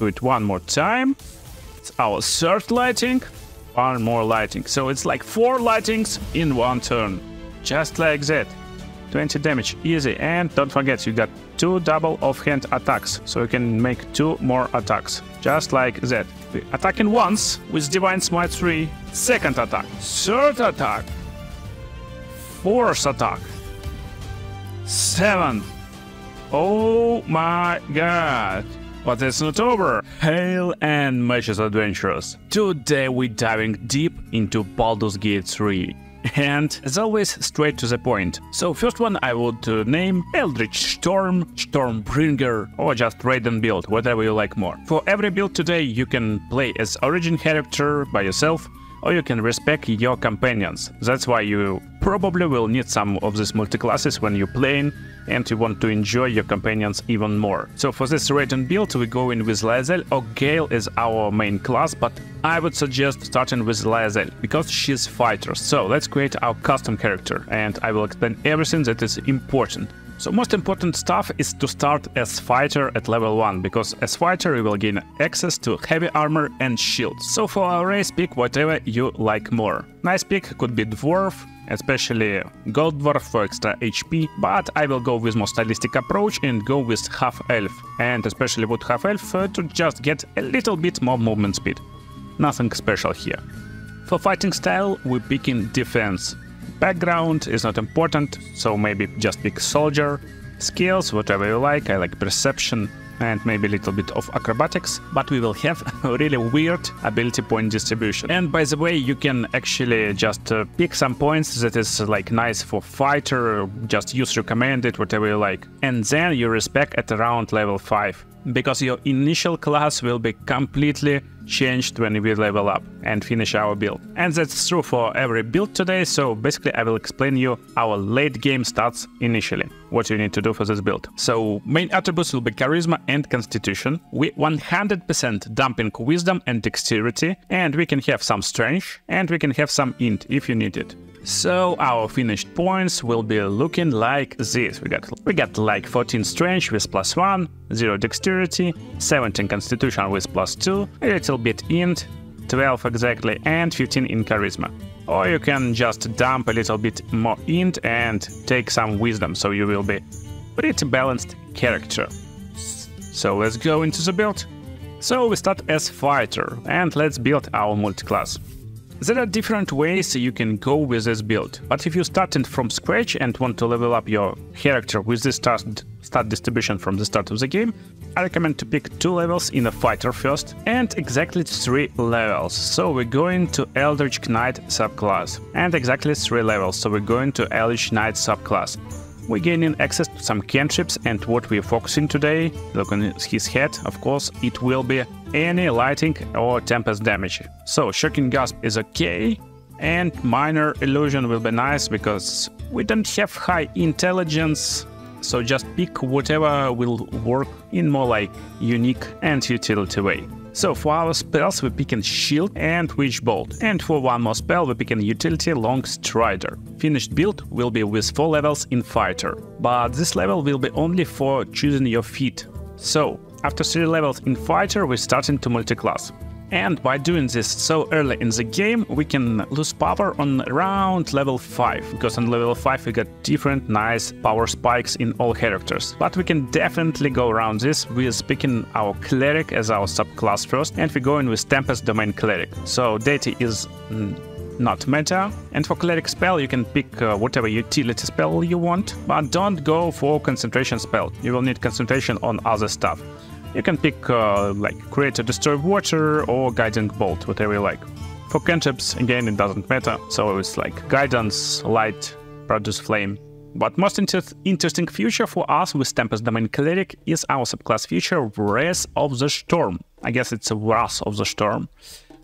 Do it one more time. It's our third lighting. One more lighting. So it's like 4 lightings in one turn. Just like that. 20 damage, easy. And don't forget, you got 2 double offhand attacks. So you can make 2 more attacks. Just like that. Attacking once with Divine Smite 3. Second attack. Third attack. Fourth attack. 7th. Oh my god. But it's not over. Hail and Matches Adventures. Today we're diving deep into Baldurs Gate 3. And as always, straight to the point. So first one I would name Eldritch Storm, Stormbringer, or just Raiden build, whatever you like more. For every build today you can play as origin character by yourself, or you can respec your companions. That's why you probably will need some of these multi-classes when you're playing and you want to enjoy your companions even more. So for this Raiden build we go in with Lae'zel or Gale is our main class, but I would suggest starting with Lae'zel because she's fighter. So let's create our custom character and I will explain everything that is important. So most important stuff is to start as fighter at level 1, because as fighter you will gain access to heavy armor and shields. So for our race, pick whatever you like more. Nice pick could be dwarf, especially gold dwarf for extra HP, but I will go with more stylistic approach and go with half elf, and especially with half elf to just get a little bit more movement speed. Nothing special here. For fighting style we're picking defense. Background is not important, so maybe just pick soldier. Skills, whatever you like. I like perception and maybe a little bit of acrobatics, but we will have a really weird ability point distribution. And by the way, you can actually just pick some points that is like nice for fighter, just use recommended, whatever you like. And then you respec at around level 5. Because your initial class will be completely changed when we level up and finish our build. And that's true for every build today, so basically I will explain you our late game stats initially, what you need to do for this build. So main attributes will be charisma and constitution. We 100% dumping wisdom and dexterity, and we can have some strength, and we can have some int if you need it. So our finished points will be looking like this. We got like 14 strength with +1, 0 dexterity, 17 constitution with +2, a little bit int, 12 exactly, and 15 in charisma. Or you can just dump a little bit more int and take some wisdom, so you will be pretty balanced character. So let's go into the build. So we start as fighter, and let's build our multi-class. There are different ways you can go with this build, but if you're starting from scratch and want to level up your character with this stat distribution from the start of the game, I recommend to pick 2 levels in a fighter first and exactly 3 levels. So we're going to Eldritch Knight subclass, and exactly 3 levels, so we're going to Eldritch Knight subclass. We're gaining access to some cantrips, and what we're focusing today, look on his head, of course, it will be any lighting or tempest damage. So Shocking Gasp is okay, and Minor Illusion will be nice because we don't have high intelligence, so just pick whatever will work in more like unique and utility way. So for our spells we're picking Shield and Witch Bolt, and for one more spell we're picking Utility Long Strider. Finished build will be with 4 levels in Fighter, but this level will be only for choosing your feat. So after 3 levels in Fighter we're starting to multi-class. And by doing this so early in the game, we can lose power on around level 5, because on level 5 we got different nice power spikes in all characters. But we can definitely go around this with picking our Cleric as our subclass first, and we're going with Tempest Domain Cleric. So Deity is not meta, and for Cleric spell you can pick whatever utility spell you want, but don't go for concentration spell, you will need concentration on other stuff. You can pick like Create or Destroy Water or Guiding Bolt, whatever you like. For cantrips, again, it doesn't matter, so it's like Guidance, Light, Produce Flame. But most interesting feature for us with Tempest Domain Cleric is our subclass feature Wrath of the Storm. I guess it's a Wrath of the Storm.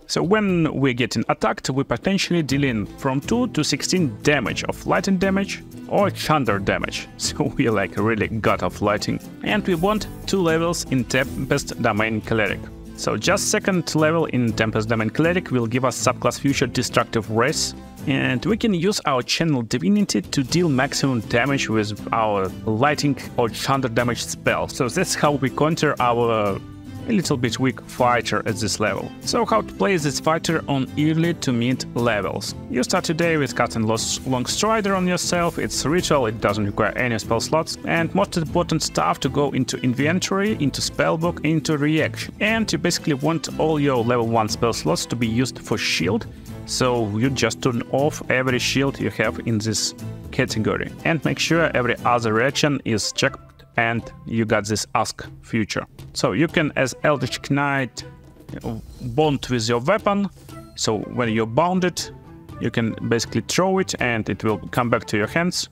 So when we're getting attacked, we're potentially dealing from 2 to 16 damage of lightning damage or thunder damage. So we're like really god of lighting. And we want 2 levels in Tempest Domain Cleric. So just 2nd level in Tempest Domain Cleric will give us subclass feature Destructive Wrath. And we can use our Channel Divinity to deal maximum damage with our lighting or thunder damage spell. So that's how we counter our a little bit weak fighter at this level. So how to play this fighter on early to mid levels? You start today with casting Long Strider on yourself. It's ritual, it doesn't require any spell slots, and most important stuff to go into inventory, into spellbook, into reaction. And you basically want all your level 1 spell slots to be used for shield, so you just turn off every shield you have in this category. And make sure every other reaction is checked and you got this ask feature. So you can, as Eldritch Knight, bond with your weapon, so when you bound it, you can basically throw it and it will come back to your hands.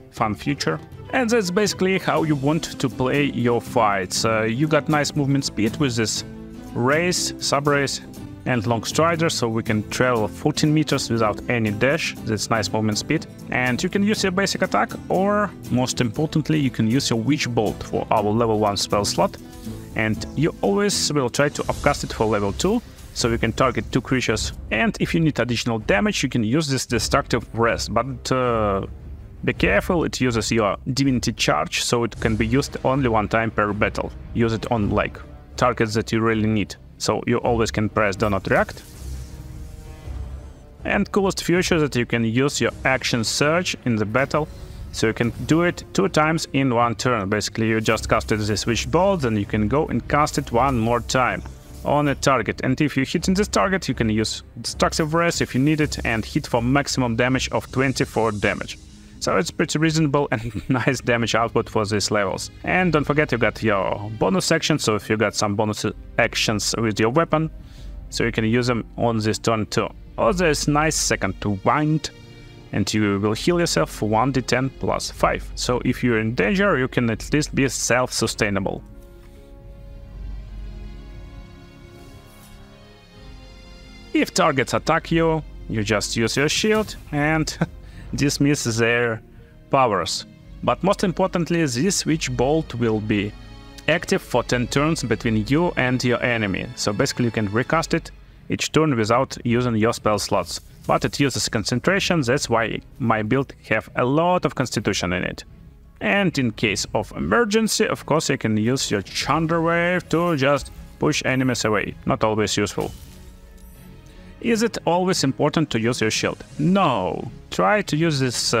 Fun feature. And that's basically how you want to play your fights. You got nice movement speed with this race, sub-race, and long strider, so we can travel 14 meters without any dash. That's nice movement speed. And you can use your basic attack, or most importantly, you can use your Witch Bolt for our level 1 spell slot. And you always will try to upcast it for level 2, so you can target 2 creatures. And if you need additional damage, you can use this destructive rest, but be careful, it uses your divinity charge, so it can be used only one time per battle. Use it on like targets that you really need. So you always can press do not react. And coolest feature that you can use your action surge in the battle, so you can do it 2 times in one turn. Basically you just casted this Witch Bolt, then you can go and cast it one more time on a target. And if you hit in this target, you can use destructive rest if you need it and hit for maximum damage of 24 damage. So it's pretty reasonable and nice damage output for these levels. And don't forget you got your bonus action, so if you got some bonus actions with your weapon, so you can use them on this turn too. Or there's nice second to wind, and you will heal yourself for 1d10 plus 5. So if you're in danger, you can at least be self-sustainable. If targets attack you, you just use your shield and dismiss their powers. But most importantly, this Witch Bolt will be active for 10 turns between you and your enemy. So basically you can recast it each turn without using your spell slots. But it uses concentration, that's why my build have a lot of constitution in it. And in case of emergency, of course, you can use your Chandra Wave to just push enemies away. Not always useful. Is it always important to use your shield? No. Try to use this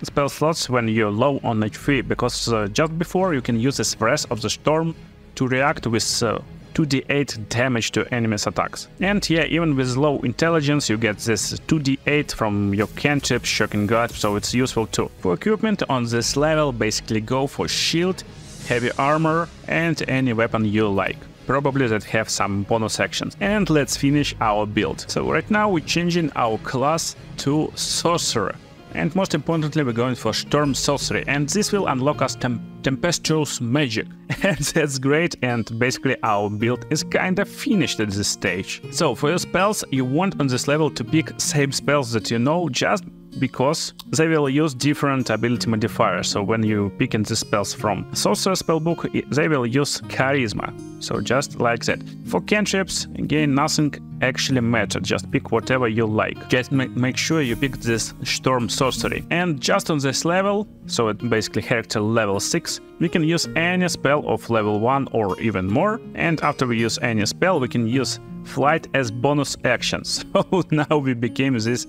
spell slots when you're low on HP, because just before you can use this Breath of the Storm to react with 2d8 damage to enemies' attacks. And yeah, even with low intelligence you get this 2d8 from your cantrip, Shocking God, so it's useful too. For equipment on this level, basically go for shield, heavy armor and any weapon you like. Probably that have some bonus actions. And let's finish our build. So right now we're changing our class to Sorcerer. And most importantly, we're going for Storm Sorcery, and this will unlock us tempestuous magic. And that's great, and basically our build is kinda finished at this stage. So for your spells, you want on this level to pick same spells that you know, just because they will use different ability modifiers. So when you pick in the spells from Sorcerer spellbook, they will use Charisma. So just like that. For cantrips, again, nothing actually matters, just pick whatever you like. Just make sure you pick this Storm Sorcery. And just on this level, so it basically character level 6, we can use any spell of level 1 or even more. And after we use any spell, we can use Flight as bonus actions. So now we became this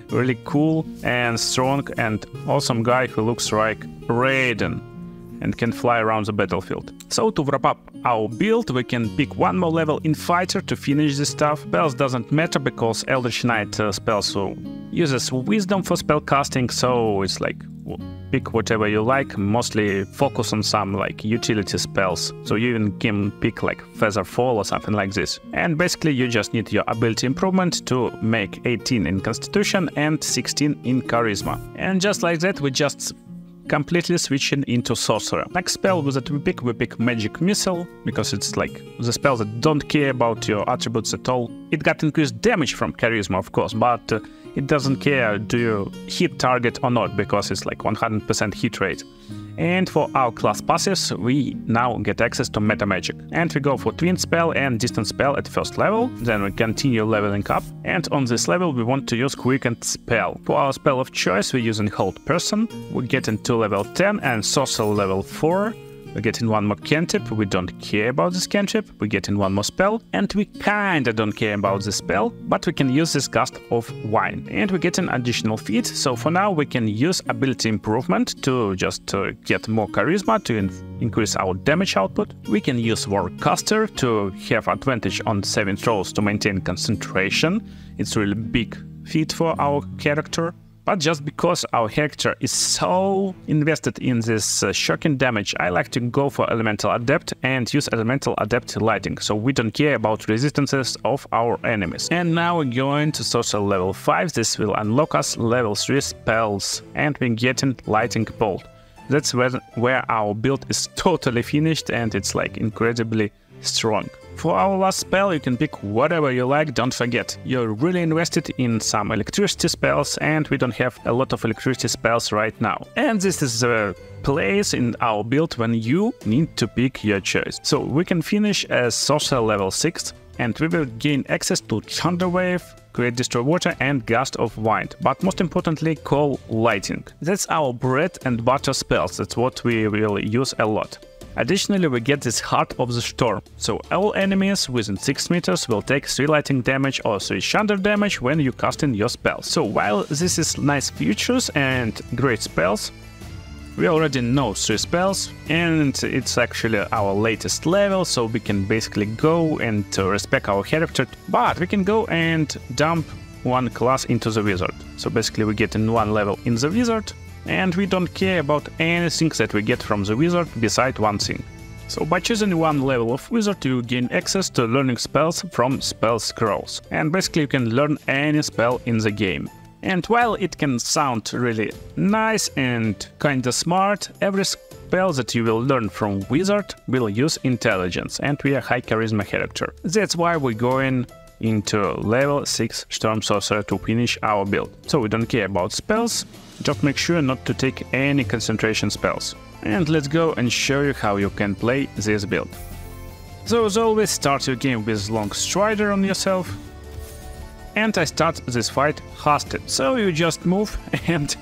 really cool and strong and awesome guy who looks like Raiden and can fly around the battlefield. So to wrap up our build, we can pick one more level in Fighter to finish this stuff. Spells doesn't matter because Eldritch Knight spells uses Wisdom for spell casting, so it's like pick whatever you like, mostly focus on some like utility spells. So you even can pick like Feather Fall or something like this. And basically you just need your ability improvement to make 18 in Constitution and 16 in Charisma. And just like that, we just completely switching into Sorcerer. Next spell that we pick Magic Missile, because it's like the spell that don't care about your attributes at all. It got increased damage from Charisma, of course, but it doesn't care do you hit target or not, because it's like 100% hit rate. And for our class passives, we now get access to Meta Magic. And we go for Twin Spell and Distant Spell at first level, then we continue leveling up, and on this level we want to use Quickened Spell. For our spell of choice we're using Hold Person, we get into level 10 and Sorcerer level 4, We're getting one more cantrip, we don't care about this cantrip, we're getting one more spell, and we kinda don't care about this spell, but we can use this Gust of Wine. And we get an additional feat, so for now we can use ability improvement to just get more charisma, to increase our damage output. We can use Warcaster to have advantage on saving throws to maintain concentration. It's really big feat for our character. But just because our character is so invested in this shocking damage, I like to go for Elemental Adept and use Elemental Adept Lighting, so we don't care about resistances of our enemies. And now we're going to Sorcerer level 5, this will unlock us level 3 spells, and we're getting Lighting Bolt. That's where our build is totally finished and it's like incredibly strong. For our last spell, you can pick whatever you like. Don't forget, you're really invested in some electricity spells, and we don't have a lot of electricity spells right now. And this is the place in our build when you need to pick your choice. So we can finish as Sorcerer level 6, and we will gain access to Thunder Wave, Create Destroy Water, and Gust of Wind. But most importantly, Call Lighting. That's our bread and butter spells. That's what we will use a lot. Additionally, we get this Heart of the Storm, so all enemies within 6 meters will take 3 lightning damage or 3 thunder damage when you casting your spell. So while this is nice features and great spells, we already know 3 spells, and it's actually our latest level, so we can basically go and respec our character, but we can go and dump one class into the wizard. So basically we get in one level in the wizard, and we don't care about anything that we get from the wizard beside one thing. So by choosing one level of wizard, you gain access to learning spells from spell scrolls, and basically you can learn any spell in the game. And while it can sound really nice and kinda smart, every spell that you will learn from wizard will use intelligence, and we are high charisma character. That's why we're going into level 6 Storm Sorcerer to finish our build. So we don't care about spells, just make sure not to take any concentration spells. And let's go and show you how you can play this build. So as always, start your game with Long Strider on yourself. And I start this fight hasted, so you just move and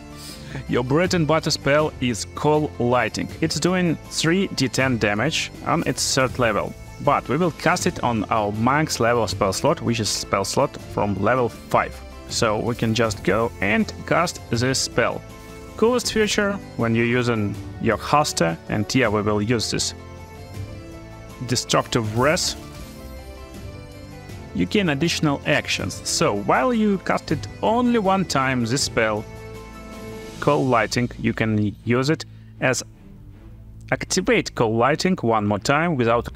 your bread and butter spell is Call Lighting. It's doing 3d10 damage on its 3rd level. But we will cast it on our max level spell slot, which is spell slot from level 5. So we can just go and cast this spell. Coolest feature when you're using your Haster, and yeah, we will use this Destructive Breath. You gain additional actions. So while you cast it only one time, this spell, Call Lighting, you can use it as activate Call Lighting one more time without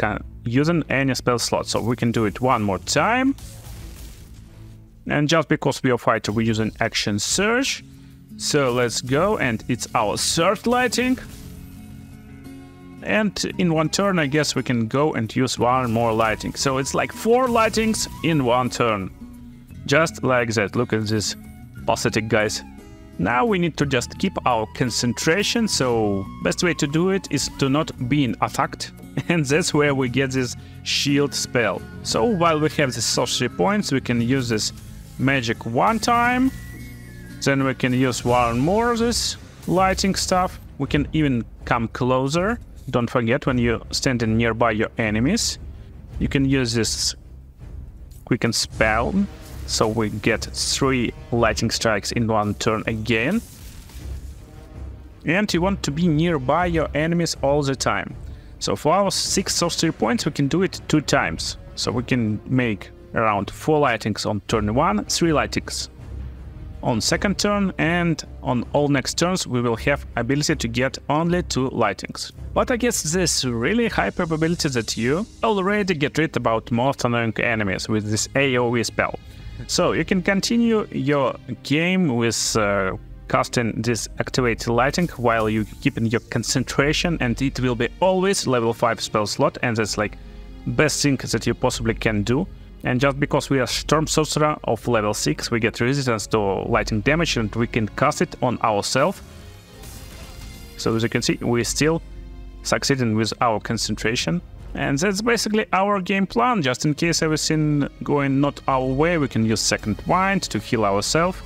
using any spell slot. So we can do it one more time. And just because we are fighter, we're using Action Surge. So let's go, and it's our 3rd lighting. And in one turn, I guess we can go and use one more lighting. So it's like 4 lightings in one turn. Just like that. Look at this pathetic guys. Now we need to just keep our concentration, so best way to do it is to not be attacked, and that's where we get this shield spell. So while we have the sorcery points, we can use this magic one time, then we can use one more of this lighting stuff. We can even come closer. Don't forget, when you're standing nearby your enemies, you can use this quicken spell. So we get 3 lightning strikes in one turn again. And you want to be nearby your enemies all the time. So for our 6 sorcery points, we can do it 2 times. So we can make around 4 lightings on turn 1, 3 lightings on 2nd turn, and on all next turns we will have ability to get only 2 lightings. But I guess there's really high probability that you already get rid about most annoying enemies with this AoE spell. So you can continue your game with casting this activate lighting while you keeping your concentration, and it will be always level 5 spell slot, and that's like best thing that you possibly can do. And just because we are Storm Sorcerer of level 6, we get resistance to lighting damage, and we can cast it on ourselves. So as you can see, we're still succeeding with our concentration. And that's basically our game plan. Just in case everything going not our way, we can use Second Wind to heal ourselves.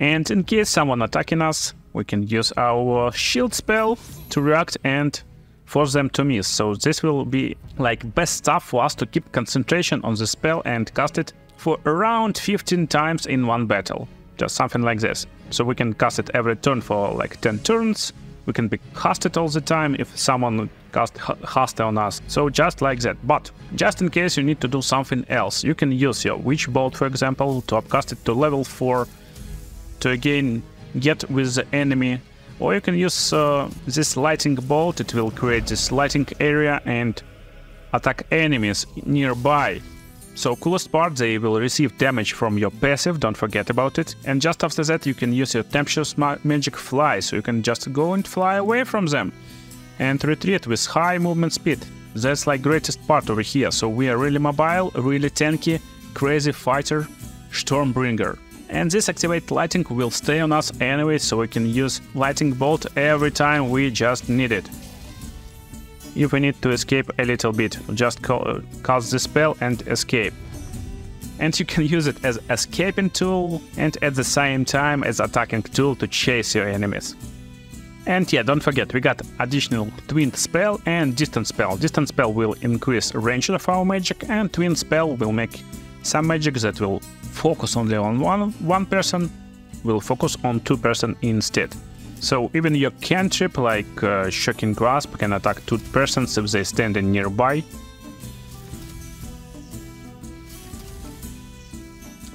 And in case someone attacking us, we can use our shield spell to react and force them to miss. So this will be like best stuff for us to keep concentration on the spell and cast it for around 15 times in one battle. Just something like this. So we can cast it every turn for like 10 turns. We can be casted all the time if someone cast haste on us. So just like that. But just in case you need to do something else, you can use your Witch Bolt, for example, to upcast it to level 4 to again get with the enemy. Or you can use this Lightning Bolt. It will create this lighting area and attack enemies nearby. So coolest part, they will receive damage from your passive, don't forget about it. And just after that you can use your Tempestuous Magic Fly, so you can just go and fly away from them. And retreat with high movement speed. That's like greatest part over here, so we are really mobile, really tanky, crazy fighter, Stormbringer. And this activate lightning will stay on us anyway, so we can use Lightning Bolt every time we just need it. If we need to escape a little bit, just cast the spell and escape. And you can use it as escaping tool and at the same time as attacking tool to chase your enemies. And yeah, don't forget, we got additional Twin Spell and Distance Spell. Distance Spell will increase range of our magic, and Twin Spell will make some magic that will focus only on one person, will focus on 2 person instead. So even your cantrip like Shocking Grasp can attack 2 persons if they stand nearby.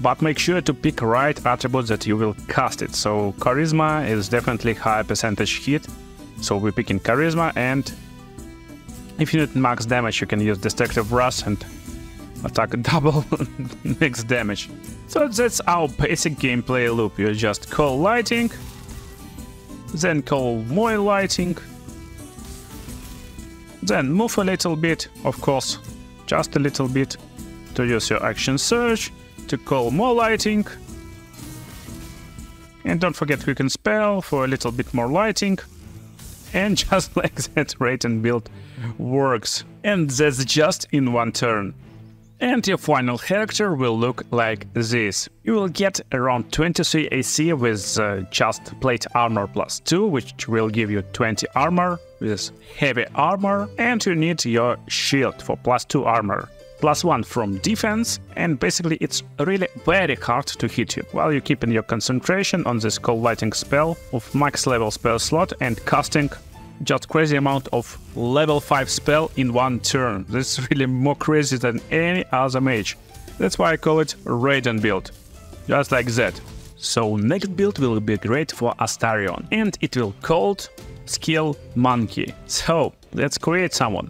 But make sure to pick right attribute that you will cast it. So Charisma is definitely high percentage hit, so we're picking Charisma, and if you need max damage you can use Destructive Wrath and attack double max damage. So that's our basic gameplay loop. You just call Lighting, then call more Lighting, then move a little bit, of course, just a little bit, to use your Action Surge, to call more Lighting, and don't forget we can spell for a little bit more Lighting, and just like that Rate and Build works. And that's just in one turn. And your final character will look like this. You will get around 23 AC with just Plate Armor +2, which will give you 20 armor with Heavy Armor, and you need your Shield for +2 armor. +1 from defense, and basically it's really very hard to hit you, while you're keeping your concentration on this Cold Lighting spell of max level spell slot and casting just crazy amount of level 5 spell in one turn. This is really more crazy than any other mage. That's why I call it Raiden build. Just like that. So next build will be great for Astarion, and it will called Skill Monkey. So let's create someone.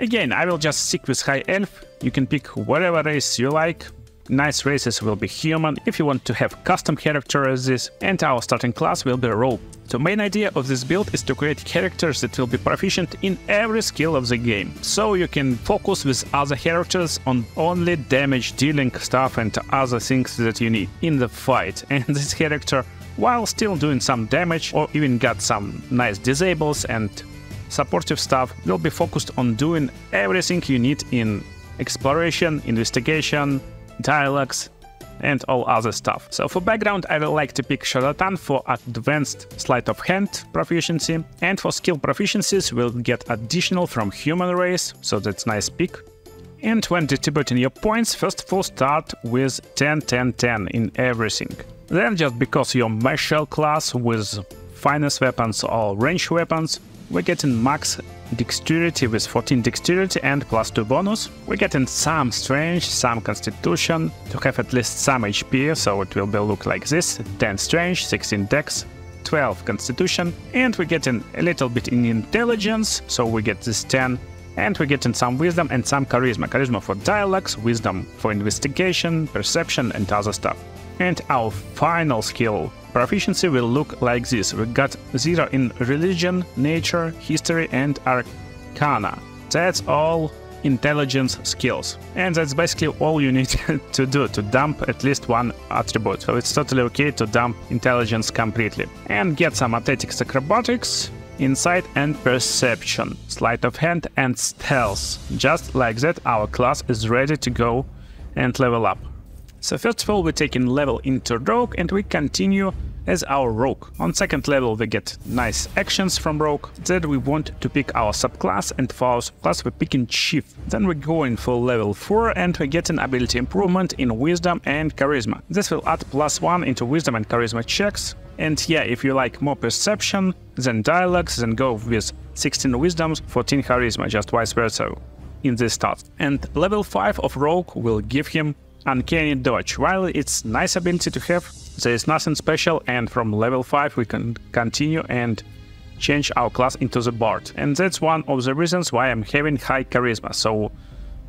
Again, I will just stick with High Elf. You can pick whatever race you like. Nice races will be human if you want to have custom character as this, and our starting class will be Rogue. The main idea of this build is to create characters that will be proficient in every skill of the game, so you can focus with other characters on only damage dealing stuff and other things that you need in the fight, and this character, while still doing some damage or even got some nice disables and supportive stuff, will be focused on doing everything you need in exploration, investigation, dialogues, and all other stuff. So for background I would like to pick Charlatan for advanced sleight of hand proficiency, and for skill proficiencies we'll get additional from human race, so that's nice pick. And when distributing your points, first of all start with 10-10-10 in everything. Then, just because you're martial class with finesse weapons or range weapons, we're getting max dexterity with 14 dexterity and +2 bonus. We're getting some strength, some constitution to have at least some HP, so it will look like this: 10 strength, 16 dex, 12 constitution, and we're getting a little bit in intelligence, so we get this 10, and we're getting some wisdom and some charisma. Charisma for dialogues, wisdom for investigation, perception, and other stuff. And our final skill proficiency will look like this. We got 0 in religion, nature, history, and arcana. That's all intelligence skills. And that's basically all you need to do, to dump at least one attribute. So it's totally okay to dump intelligence completely. And get some athletics, acrobatics, insight and perception, sleight of hand and stealth. Just like that our class is ready to go and level up. So first of all we're taking level into Rogue, and we continue as our rogue. On second level we get nice actions from rogue. Then we want to pick our subclass, and for our subclass we're picking chief. Then we're going for level 4 and we get an ability improvement in wisdom and charisma. This will add +1 into wisdom and charisma checks. And yeah, if you like more perception than dialogues, then go with 16 wisdoms, 14 charisma, just vice versa in this stats. And level 5 of rogue will give him uncanny dodge. While it's nice ability to have, there is nothing special, and from level 5 we can continue and change our class into the bard. And that's one of the reasons why I'm having high charisma. So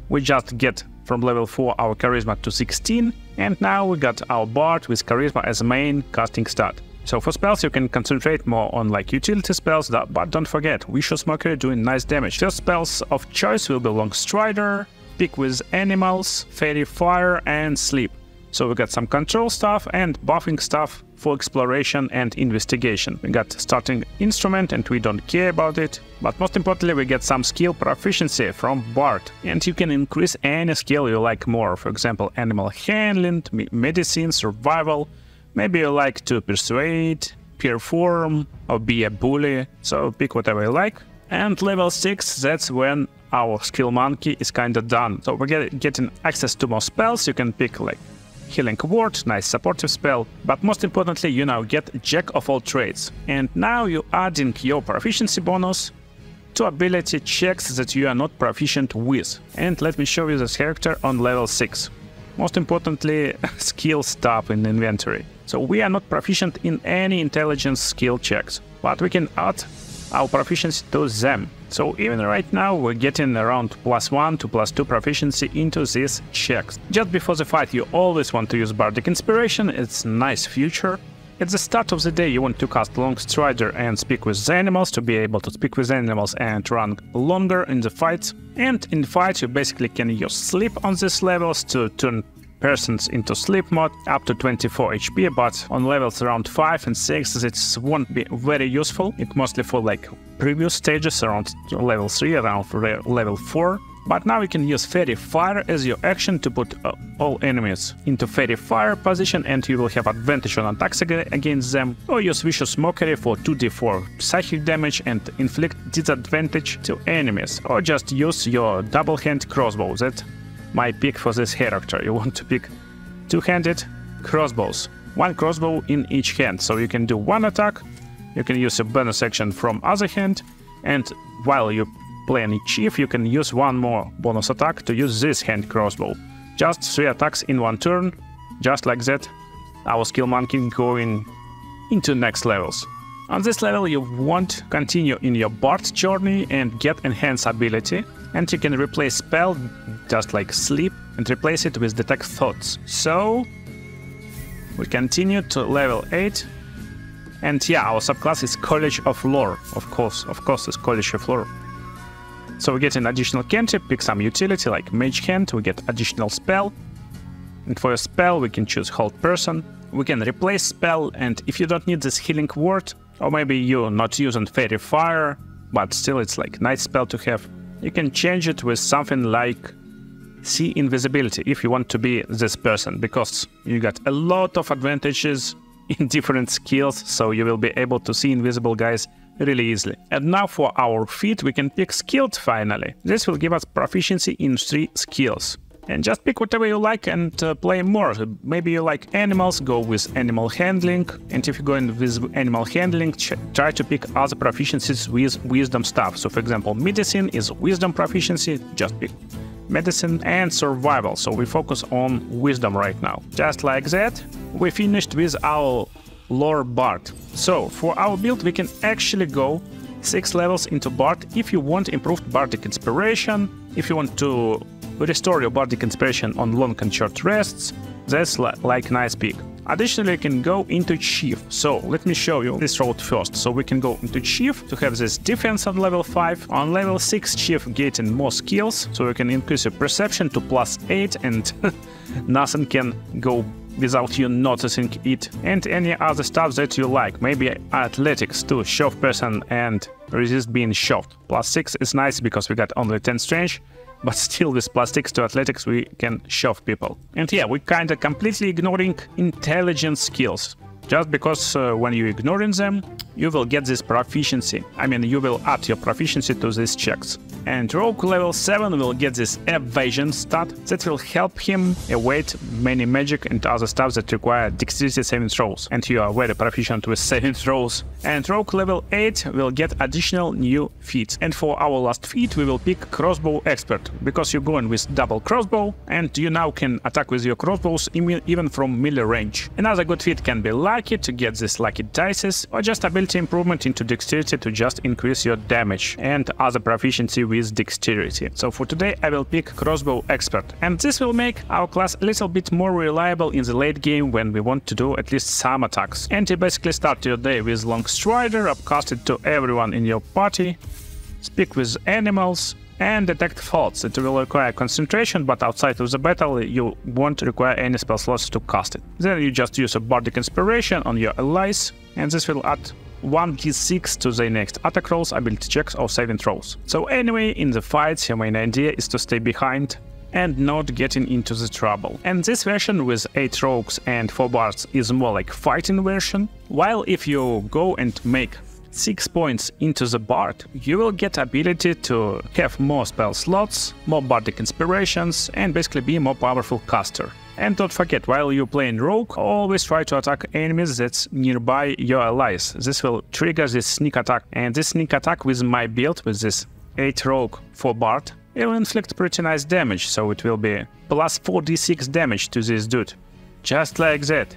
we just get from level 4 our charisma to 16, and now we got our bard with charisma as main casting stat. So for spells you can concentrate more on like utility spells, but don't forget, Vicious Mockery doing nice damage. First spells of choice will be Long Strider, Pick with Animals, Fairy Fire and Sleep. So we got some control stuff and buffing stuff for exploration and investigation. We got starting instrument and we don't care about it. But most importantly, we get some skill proficiency from Bard. And you can increase any skill you like more. For example, animal handling, medicine, survival. Maybe you like to persuade, perform, or be a bully. So pick whatever you like. And level 6, that's when our skill monkey is kinda done. So we're getting access to more spells. You can pick like Healing Word, nice supportive spell, but most importantly you now get Jack of all trades. And now you're adding your proficiency bonus to ability checks that you are not proficient with. And let me show you this character on level 6. Most importantly, skill stuff in inventory. So we are not proficient in any intelligence skill checks, but we can add our proficiency to them. So even right now we're getting around +1 to +2 proficiency into these checks. Just before the fight you always want to use Bardic Inspiration, it's a nice feature. At the start of the day you want to cast Long Strider and speak with the animals to be able to speak with animals and run longer in the fights. And in fights you basically can use Sleep on these levels to turn persons into sleep mode up to 24 HP, but on levels around 5 and 6 it won't be very useful. It's mostly for like previous stages around level 3, around level 4. But now you can use Fairy Fire as your action to put all enemies into Fairy Fire position and you will have advantage on attacks against them. Or use Vicious Mockery for 2d4 psychic damage and inflict disadvantage to enemies. Or just use your double-hand crossbow. That's my pick for this character. You want to pick two-handed crossbows. One crossbow in each hand, so you can do one attack, you can use a bonus action from other hand, and while you play any chief, you can use one more bonus attack to use this hand crossbow. Just 3 attacks in one turn, just like that. Our skill monkey going into next levels. On this level you want to continue in your Bard journey and get enhanced ability, and you can replace spell just like Sleep and replace it with Detect Thoughts. So we continue to level 8, and yeah, our subclass is College of Lore. Of course it's College of Lore. So we get an additional cantrip, pick some utility like Mage Hand, we get additional spell, and for a spell we can choose Hold Person. We can replace spell, and if you don't need this Healing Word, or maybe you're not using Fairy Fire, but still it's like nice spell to have, you can change it with something like See Invisibility if you want to be this person, because you got a lot of advantages in different skills, so you will be able to see invisible guys really easily. And now for our feat we can pick Skilled finally. This will give us proficiency in 3 skills. And just pick whatever you like and play more. Maybe you like animals, go with animal handling. And if you're going with animal handling, try to pick other proficiencies with wisdom stuff. So for example, medicine is wisdom proficiency, just pick medicine, and survival. So we focus on wisdom right now. Just like that, we finished with our lore Bard. So for our build we can actually go 6 levels into Bard if you want improved Bardic Inspiration, if you want to restore your Bardic Inspiration on long and short rests, that's like nice pick. Additionally, you can go into Chief. So let me show you this route first. So we can go into Chief to have this defense on level 5. On level 6, Chief getting more skills, so you can increase your perception to +8 and nothing can go without you noticing it. And any other stuff that you like, maybe athletics to shove person and resist being shoved. +6 is nice because we got only 10 strength, but still with +6 to athletics we can shove people. And yeah, we kinda completely ignoring intelligence skills. just because when you're ignoring them, you will get this proficiency. I mean, you will add your proficiency to these checks. And Rogue level 7 will get this evasion stat that will help him evade many magic and other stuff that require dexterity saving throws. And you are very proficient with saving throws. And Rogue level 8 will get additional new feats. And for our last feat, we will pick Crossbow Expert, because you're going with double crossbow, and you now can attack with your crossbows even from melee range. Another good feat can be Lucky to get this lucky dices, or just ability improvement into dexterity to just increase your damage, and other proficiency with dexterity. So for today I will pick Crossbow Expert, and this will make our class a little bit more reliable in the late game when we want to do at least some attacks. And you basically start your day with Long Strider, upcast it to everyone in your party, speak with animals, and detect faults. It will require concentration, but outside of the battle you won't require any spell slots to cast it. Then you just use a Bardic Inspiration on your allies, and this will add 1d6 to their next attack rolls, ability checks, or saving throws. So anyway, in the fights your main idea is to stay behind and not getting into the trouble. And this version with 8 rogues and 4 bards is more like fighting version, while if you go and make 6 points into the bard, you will get ability to have more spell slots, more bardic inspirations, and basically be a more powerful caster. And don't forget, while you're playing rogue, always try to attack enemies that's nearby your allies. This will trigger this sneak attack, and this sneak attack with my build, with this 8 rogue 4 bard, it will inflict pretty nice damage, so it will be plus 4d6 damage to this dude. Just like that.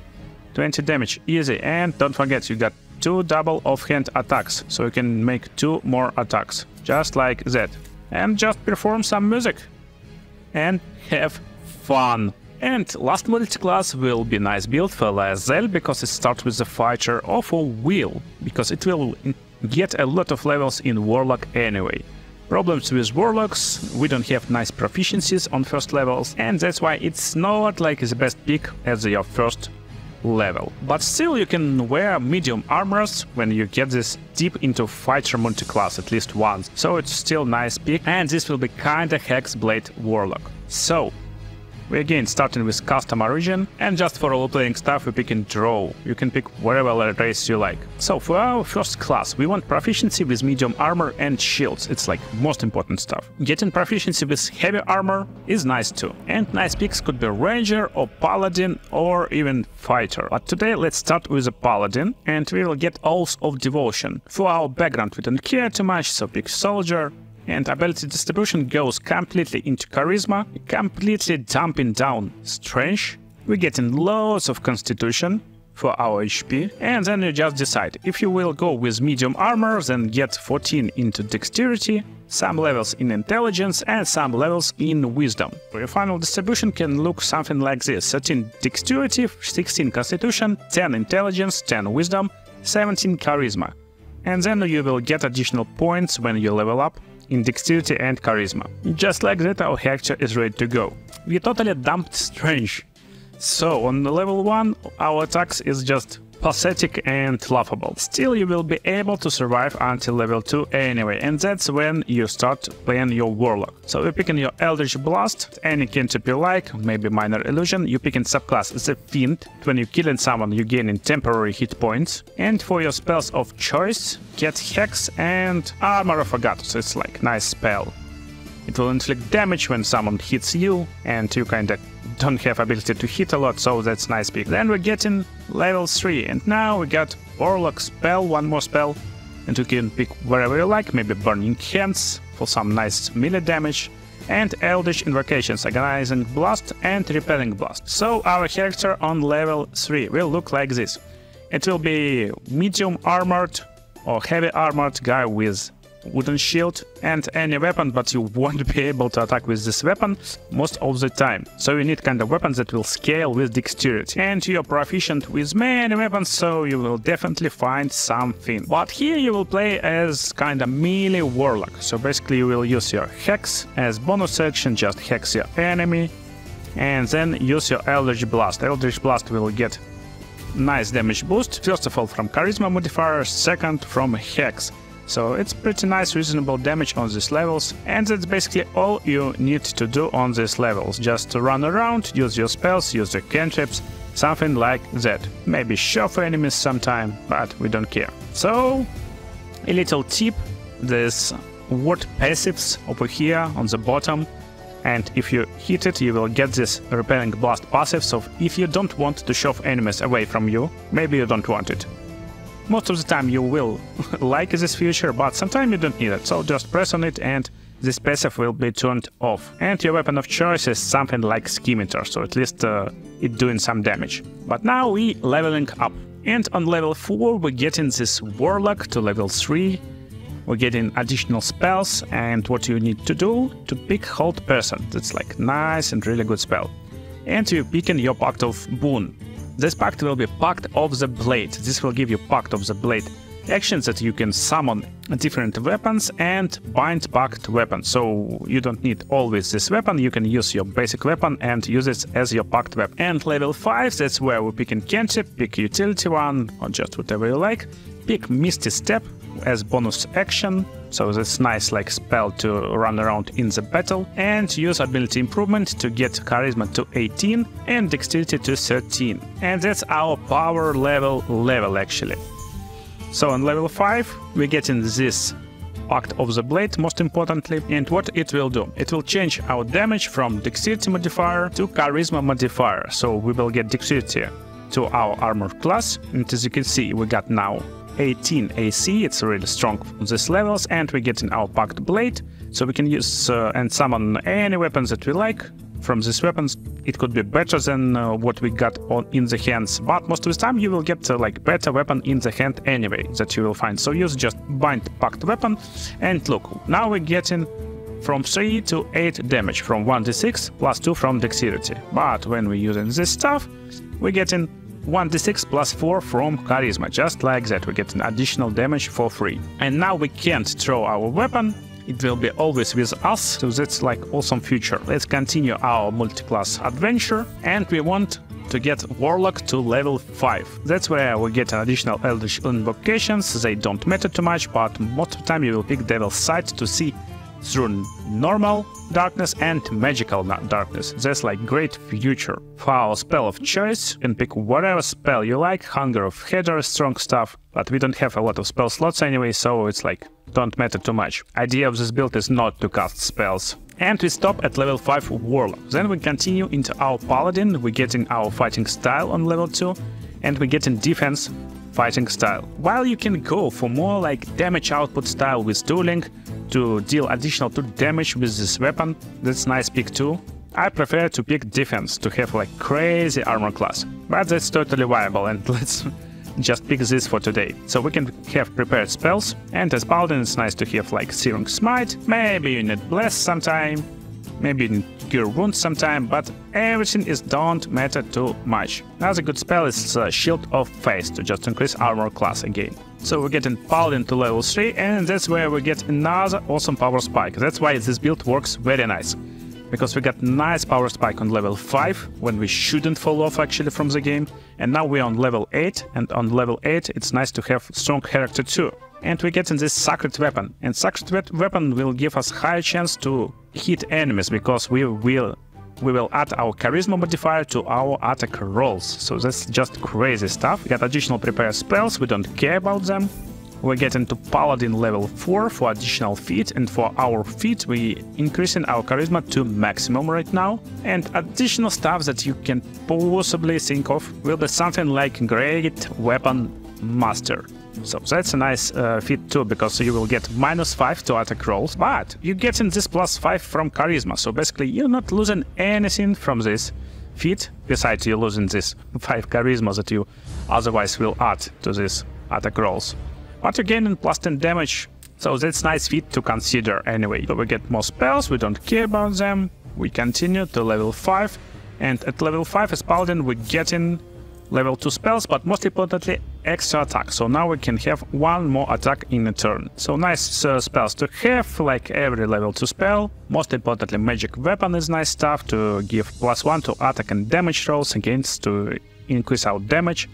20 damage, easy. And don't forget, you got 2 double offhand attacks, so you can make 2 more attacks, just like that. And just perform some music and have fun. And last multiclass will be nice build for Lae'zel, because it starts with the fighter, or for Will, because it will get a lot of levels in Warlock anyway. Problems with Warlocks, we don't have nice proficiencies on first levels, and that's why it's not like the best pick as your first level. But still you can wear medium armors when you get this deep into fighter multiclass at least once, so it's still nice pick, and this will be kinda HexBlade Warlock. So we again starting with custom origin, and just for role-playing stuff we pick and draw. You can pick whatever race you like. So for our first class we want proficiency with medium armor and shields. It's like most important stuff. Getting proficiency with heavy armor is nice too. And nice picks could be ranger or paladin or even fighter. But today let's start with a paladin, and we will get Oath of Devotion. For our background we don't care too much, so pick soldier. And ability distribution goes completely into charisma, completely dumping down strength. We're getting loads of constitution for our HP, and then you just decide if you will go with medium armor, then get 14 into dexterity, some levels in intelligence, and some levels in wisdom. Your final distribution can look something like this: 13 dexterity, 16 constitution, 10 intelligence, 10 wisdom, 17 charisma. And then you will get additional points when you level up in dexterity and charisma. Just like that, our character is ready to go. We totally dumped strength. So on level 1 our attacks is just pathetic and laughable. Still you will be able to survive until level 2 anyway, and that's when you start playing your warlock. So you're picking your Eldritch Blast, any cantrip you like, maybe minor illusion. You pick in subclass the Fiend. When you're killing someone you gain temporary hit points. And for your spells of choice, get Hex and Armor of Agathos. It's like nice spell. It will inflict damage when someone hits you, and you kinda don't have ability to hit a lot, so that's nice pick. Then we're getting level 3, and now we got Warlock spell, one more spell, and you can pick wherever you like, maybe Burning Hands for some nice melee damage, and Eldritch Invocations, Agonizing Blast and Repelling Blast. So our character on level 3 will look like this. It will be medium armored or heavy armored guy with wooden shield and any weapon, but you won't be able to attack with this weapon most of the time. So you need kind of weapons that will scale with dexterity. And you're proficient with many weapons, so you will definitely find something. But here you will play as kind of melee warlock. So basically you will use your Hex as bonus action, just hex your enemy, and then use your Eldritch Blast. Eldritch Blast will get nice damage boost, first of all from charisma modifier, second from Hex. So it's pretty nice, reasonable damage on these levels, and that's basically all you need to do on these levels. Just to run around, use your spells, use your cantrips, something like that. Maybe shove enemies sometime, but we don't care. So, a little tip, there's ward passives over here on the bottom, and if you hit it, you will get this repelling blast passive. So if you don't want to shove enemies away from you, maybe you don't want it. Most of the time you will like this feature, but sometimes you don't need it, so just press on it and this passive will be turned off. And your weapon of choice is something like Scimitar, so at least it's doing some damage. But now we leveling up. And on level 4 we're getting this Warlock to level 3. We're getting additional spells, and what you need to do to pick Hold Person. That's like nice and really good spell. And you're picking your Pact of Boon. This pact will be Pact of the Blade. This will give you Pact of the Blade actions that you can summon different weapons and bind pact weapons. So you don't need always this weapon, you can use your basic weapon and use it as your pact weapon. And level 5, that's where we pick cantrip, pick utility one, or just whatever you like. Pick Misty Step as bonus action, so that's nice like spell to run around in the battle, and use ability improvement to get charisma to 18 and dexterity to 13. And that's our power level actually. So on level 5 we're getting this Pact of the Blade most importantly, and what it will do, it will change our damage from dexterity modifier to charisma modifier. So we will get dexterity to our armor class, and as you can see we got now 18 AC, it's really strong on these levels, and we're getting our Pact Blade, so we can use and summon any weapons that we like from these weapons. It could be better than what we got in the hands, but most of the time you will get like better weapon in the hand anyway that you will find. So use just bind Pact weapon, and look, now we're getting from 3 to 8 damage from 1d6 plus 2 from dexterity. But when we're using this stuff, we're getting 1d6 plus 4 from charisma, just like that. We get an additional damage for free. And now we can't throw our weapon, it will be always with us, so that's like awesome feature. Let's continue our multi-class adventure, and we want to get Warlock to level 5. That's where we get an additional Eldritch invocations. They don't matter too much, but most of the time you will pick Devil's Sight to see through normal darkness and magical darkness. That's like great future. For our spell of choice, you can pick whatever spell you like, Hunger of Heather, strong stuff, but we don't have a lot of spell slots anyway, so it's like don't matter too much. Idea of this build is not to cast spells. And we stop at level 5 Warlock. Then we continue into our Paladin, we're getting our fighting style on level 2, and we're getting defense fighting style. While you can go for more like damage output style with dueling, to deal additional 2 damage with this weapon, that's nice pick too. I prefer to pick defense to have like crazy armor class, but that's totally viable, and let's just pick this for today. So we can have prepared spells, and as Paladin it's nice to have like Searing Smite, maybe you need Bless sometime, maybe you need Cure Wounds sometime, but everything is don't matter too much. Another good spell is Shield of Faith to just increase armor class again. So we're getting Paladin to level 3, and that's where we get another awesome power spike. That's why this build works very nice, because we got nice power spike on level 5 when we shouldn't fall off actually from the game, and now we're on level 8, and on level 8 it's nice to have strong character too. And we're getting this Sacred Weapon, and Sacred Weapon will give us higher chance to hit enemies, because we will add our charisma modifier to our attack rolls. So that's just crazy stuff. We got additional prepared spells, we don't care about them. We're getting to Paladin level 4 for additional feat, and for our feat we increasing our charisma to maximum right now. And additional stuff that you can possibly think of will be something like Great Weapon Master. So that's a nice feat too, because you will get -5 to attack rolls, but you're getting this +5 from charisma, so basically you're not losing anything from this feat, besides you're losing this 5 charisma that you otherwise will add to this attack rolls. But you're gaining +10 damage, so that's nice feat to consider anyway. So we get more spells, we don't care about them, we continue to level 5, and at level 5 as Paladin we're getting level 2 spells, but most importantly extra attack, so now we can have 1 more attack in a turn. So nice spells to have, like every level 2 spell. Most importantly magic weapon is nice stuff to give +1 to attack and damage rolls against to increase our damage.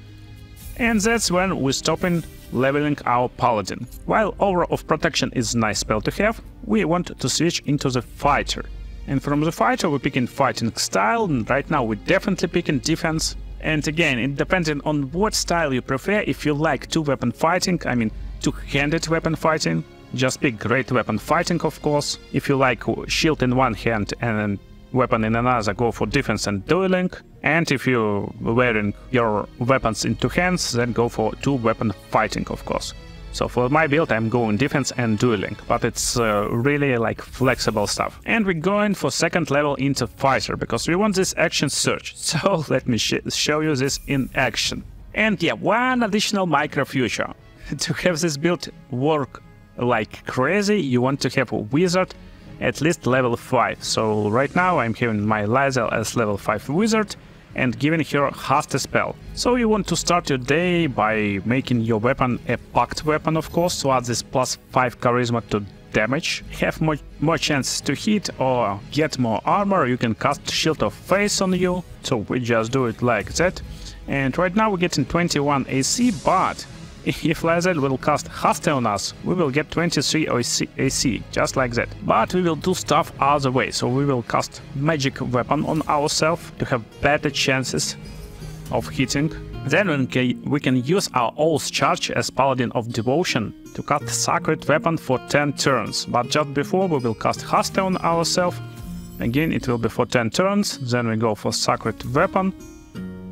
And that's when we're stopping leveling our Paladin. While Aura of Protection is a nice spell to have, we want to switch into the Fighter. And from the Fighter we're picking fighting style, and right now we're definitely picking defense. And again, it depends on what style you prefer. If you like two-weapon fighting, I mean two-handed weapon fighting, just pick great weapon fighting, of course. If you like shield in one hand and weapon in another, go for defense and dueling. And if you're wearing your weapons in two hands, then go for two-weapon fighting, of course. So for my build, I'm going defense and dueling, but it's really like flexible stuff. And we're going for second level into fighter, because we want this action surge. So let me show you this in action. And yeah, one additional micro feature. To have this build work like crazy, you want to have a wizard at least level 5. So right now I'm having my Lizel as level 5 wizard and giving her Haste spell. So you want to start your day by making your weapon a packed weapon, of course, to add this +5 charisma to damage, have more chances to hit or get more armor. You can cast Shield of Faith on you, so we just do it like that. And right now we're getting 21 AC, but if Lizel will cast Haste on us, we will get 23 AC, just like that. But we will do stuff other way, so we will cast magic weapon on ourselves to have better chances of hitting. Then we can use our Oath charge as Paladin of Devotion to cast Sacred Weapon for 10 turns. But just before, we will cast Haste on ourselves. Again, it will be for 10 turns. Then we go for Sacred Weapon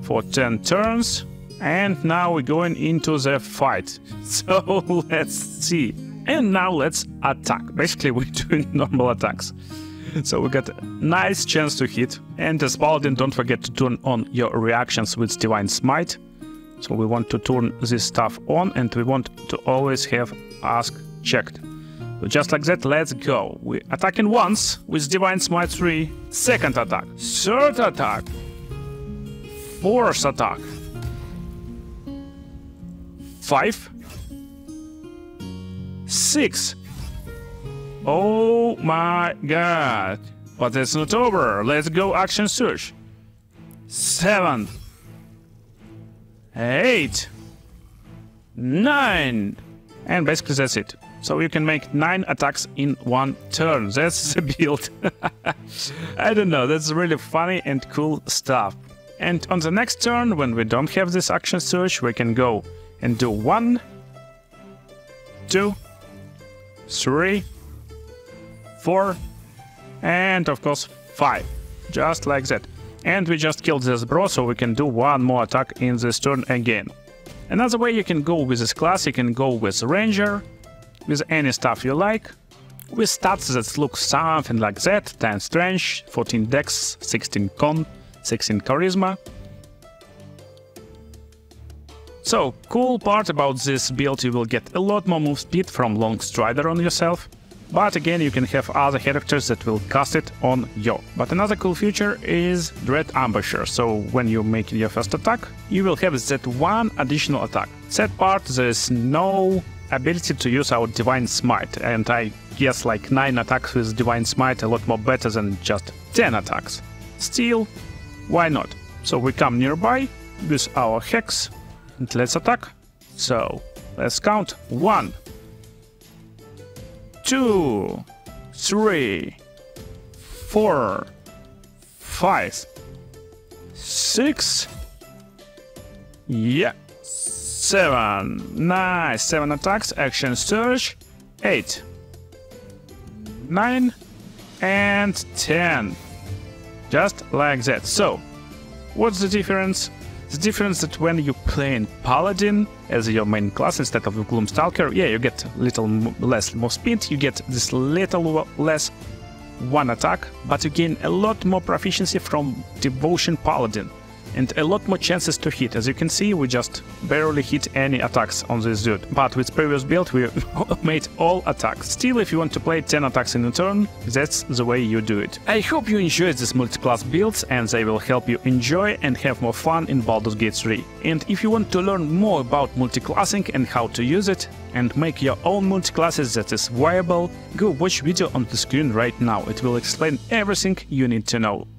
for 10 turns. And now we're going into the fight. So let's see. And now let's attack. Basically, we're doing normal attacks. So we got a nice chance to hit. And as Paladin, don't forget to turn on your reactions with Divine Smite. So we want to turn this stuff on, and we want to always have Ask checked. So just like that, let's go. We're attacking once with Divine Smite 3. Second attack. Third attack. Fourth attack. 5, 6. Oh my god. But it's not over. Let's go action surge. 7, 8, 9. And basically that's it. So you can make 9 attacks in one turn. That's the build. I don't know, that's really funny and cool stuff. And on the next turn, when we don't have this action surge, we can go and do 1, 2, 3, 4, and of course 5. Just like that. And we just killed this bro, so we can do one more attack in this turn again. Another way you can go with this class, you can go with Ranger, with any stuff you like, with stats that look something like that: 10 strength, 14 dex, 16 con, 16 charisma. So, cool part about this build, you will get a lot more move speed from Long Strider on yourself, but again you can have other characters that will cast it on you. But another cool feature is Dread Ambusher, so when you make your first attack, you will have that one additional attack. That part, there is no ability to use our Divine Smite, and I guess like 9 attacks with Divine Smite a lot more better than just 10 attacks. Still, why not? So we come nearby with our Hex, and let's attack. So, let's count. 1, 2, 3, 4, 5, 6, yeah, 7. Nice, 7 attacks, action surge, 8, 9, and 10. Just like that. So, what's the difference? The difference that when you play in Paladin as your main class instead of Gloomstalker, yeah, you get a little less more speed, you get this little less one attack, but you gain a lot more proficiency from Devotion Paladin and a lot more chances to hit. As you can see, we just barely hit any attacks on this dude, but with previous build we made all attacks. Still, if you want to play 10 attacks in a turn, that's the way you do it. I hope you enjoyed these multi-class builds and they will help you enjoy and have more fun in Baldur's Gate 3. And if you want to learn more about multi-classing and how to use it, and make your own multi-classes that is viable, go watch video on the screen right now. It will explain everything you need to know.